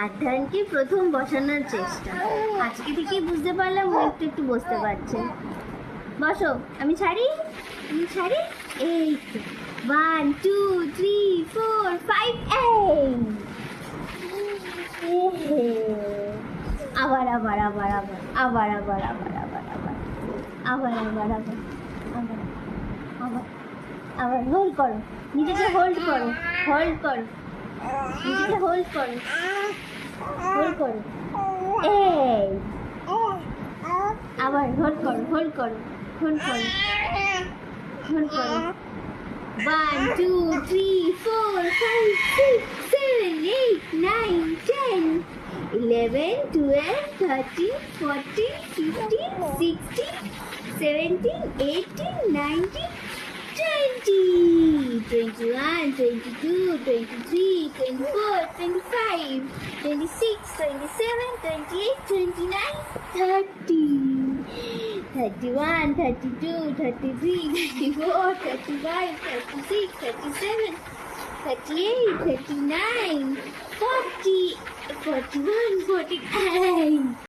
আধ্যানকে প্রথম বসানোর চেষ্টা। আজকে থেকেই বুঝতে পারলাম ও একটু একটু বসতে পারছে। বসো, আমি ছাড়ি, আমি ছাড়ি। এই তো 1 2 3 4 5 এই আবার আবার আবার আবার আবার আবার আবার আবার আবার আবার আবার আবার আবার আবার আবার হোল্ড করো, নিজেকে হোল্ড করো, হোল্ড করো, নিজেকে হোল্ড করো, হোল্ড করো। এই আবার হোল্ড করো, হোল্ড করো, হোল্ড করো, হোল্ড করো। 1 2 3 4 5 6 7 8 9 10 11 12 13 14 15 16 17 18 19 20 21 22 23 24 25 26 27 28 29 30 31 32 33 34 35 36 37 38 39 40 41 42